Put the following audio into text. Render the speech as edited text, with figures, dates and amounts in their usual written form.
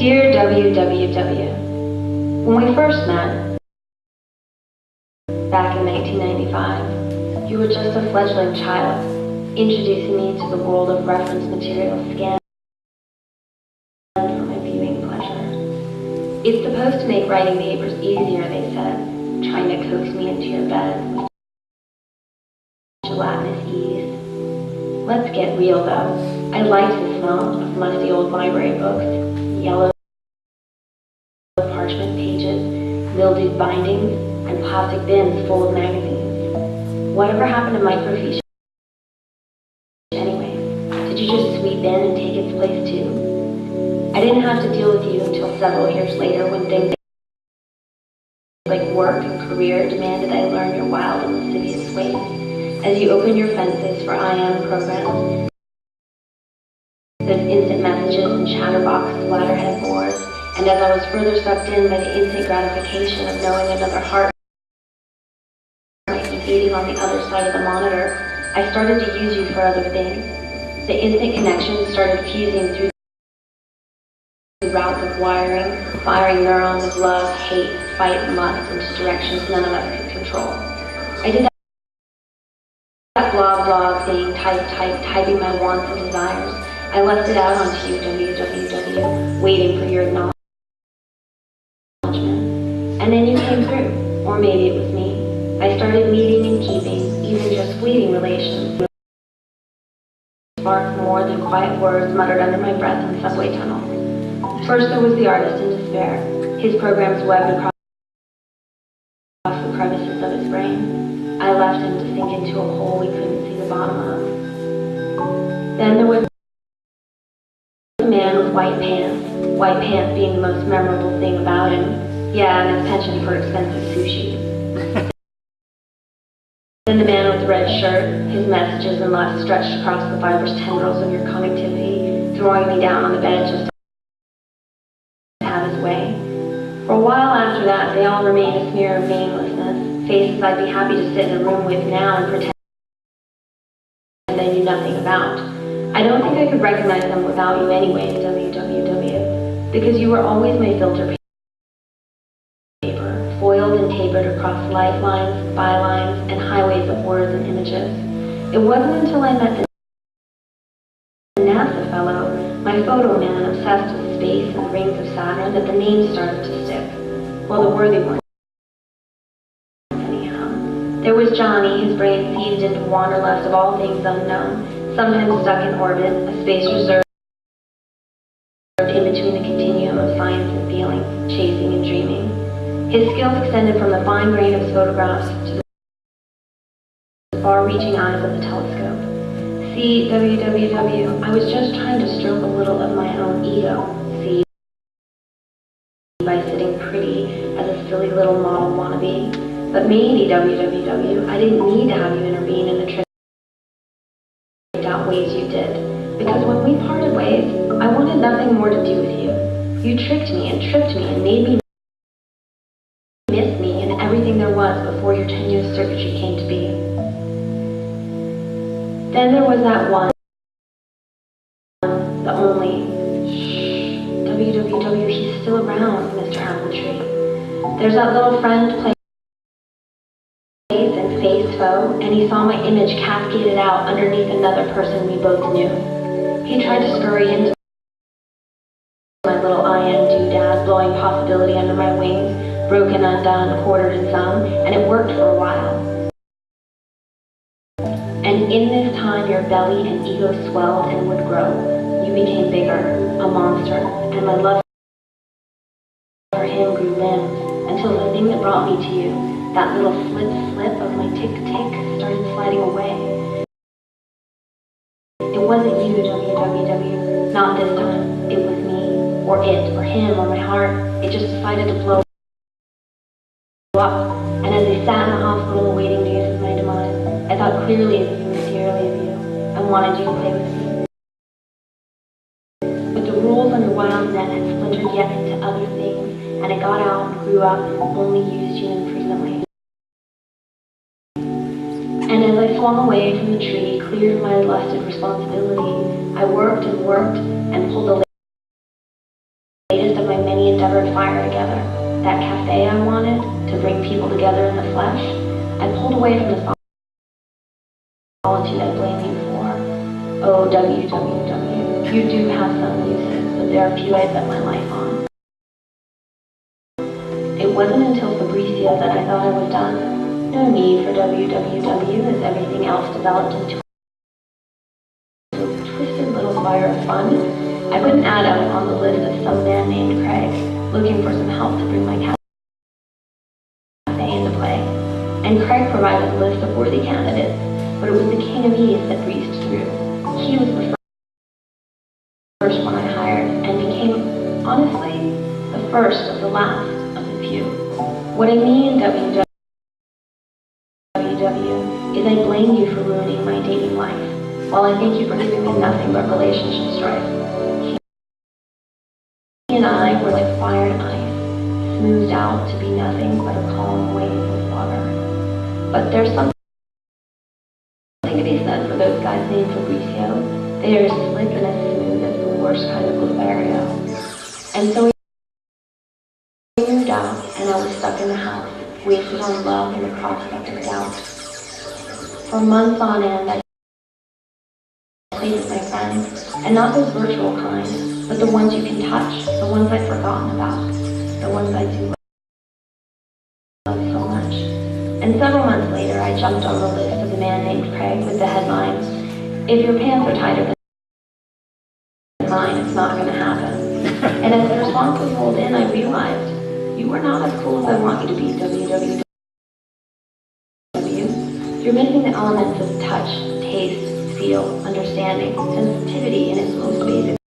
Dear WWW, when we first met, back in 1995, you were just a fledgling child, introducing me to the world of reference material scanned for my viewing pleasure. It's supposed to make writing papers easier, they said, trying to coax me into your bed with gelatinous ease. Let's get real though. I liked the smell of musty old library books, yellow parchment pages, mildewed bindings, and plastic bins full of magazines. Whatever happened to microfiche anyway? Did you just sweep in and take its place too? I didn't have to deal with you until several years later when things like work and career demanded I learn your wild and lascivious ways. As you opened your fences for IM programs, those instant messages and chatterbox letterhead boards, and as I was further sucked in by the instant gratification of knowing another heart might be beating on the other side of the monitor, I started to use you for other things. The instant connections started fusing through routes of wiring, firing neurons of love, hate, fight, and lust into directions none of us could control. I did that blog thing, typing my wants and desires. I left it out onto you, WWW, waiting for your acknowledgement. And then you came through, or maybe it was me. I started meeting and keeping, even just fleeting relations. Sparked more than quiet words muttered under my breath in subway tunnels. First there was the artist in despair, his programs webbed across the crevices of his brain. I left him to sink into a hole we couldn't see the bottom of. Then there was a man with white pants being the most memorable thing about him. Yeah, and his penchant for expensive sushi. Then the man with the red shirt, his messages and lust stretched across the fibrous tendrils of your connectivity, throwing me down on the bed just to have his way. For a while after that, they all remained a smear of namelessness, faces I'd be happy to sit in a room with now and pretend I knew nothing about. I don't think I could recognize them without you anyway, WWW, because you were always my filter paper, foiled and tapered across lifelines, bylines, and highways of words and images. It wasn't until I met the NASA fellow, my photo man obsessed with space and the rings of Saturn, that the names started to stick. Well, the worthy ones. There was Johnny, his brain seized into wanderlust of all things unknown, sometimes stuck in orbit, a space reserved in between the continuum of science and feeling, chasing and dreaming. His skills extended from the fine grain of his photographs to the far-reaching eyes of the telescope. See, WWW, I was just trying to stroke a little of my own ego, see, by sitting pretty as a silly little model wannabe. But maybe, WWW, I didn't need to have you intervene in the tricked out ways you did. Because when we parted ways, I wanted nothing more to do with you. You tricked me and tripped me and made me miss me and everything there was before your tenuous circuitry came to be. Then there was that one, the only, WWW, he's still around, Mr. Appletree. There's that little friend playing and face foe, and he saw my image cascaded out underneath another person we both knew. He tried to scurry into my little IM doodad, blowing possibility under my wings, broken, undone, quartered and some, and it worked for a while. And in this time your belly and ego swelled and would grow. You became bigger, a monster, and my love for him grew limbs, until the thing that brought me to you, that little flip of my tick-tick, started sliding away. It wasn't you, WWW, not this time. It was me, or it, or him, or my heart. It just decided to blow up. And as I sat in the hospital awaiting news of my demise, I thought clearly of you and dearly of you. I wanted you to play with me. But the rules on your wild net had splintered yet into other things, and I got out and grew up and only used you infrequently. And as I swung away from the tree, cleared my lusted responsibility, I worked and pulled the latest fire together. That cafe I wanted, to bring people together in the flesh, I pulled away from the solitude I blame you for. Oh, WWW, you do have some uses, but there are few I bet my life on. It wasn't until Fabricio that I thought I was done. No need for WWW as everything else developed into a twisted little fire of fun. I put an ad out on the list of some man named Craig, looking for some help to bring my cafe into play. And Craig provided a list of worthy candidates, but it was the king of ease that breezed through. He was the first one I hired, and became, honestly, the first of the last of the few. What I mean, WWW, is I blame you for ruining my dating life, while I thank you for giving me nothing but relationship strife. He and I were like fire and ice, smoothed out to be nothing but a calm wave of water. But there's something to be said for those guys named Fabricio. They are slick and as smooth as the worst kind of Bavaria. And so we moved out, and I was stuck in the house, wasted on love and the prospect of doubt. For months on end, I played with my friends, and not those virtual kind, but the ones you can touch, the ones I've forgotten about, the ones I do love so much. And several months later, I jumped on the list of the man named Craig with the headline, "If your pants are tighter than mine, it's not going to happen." And as the response was rolled in, I realized, you are not as cool as I want you to be, WWW. You're missing the elements of touch, taste, feel, understanding, sensitivity in its most basic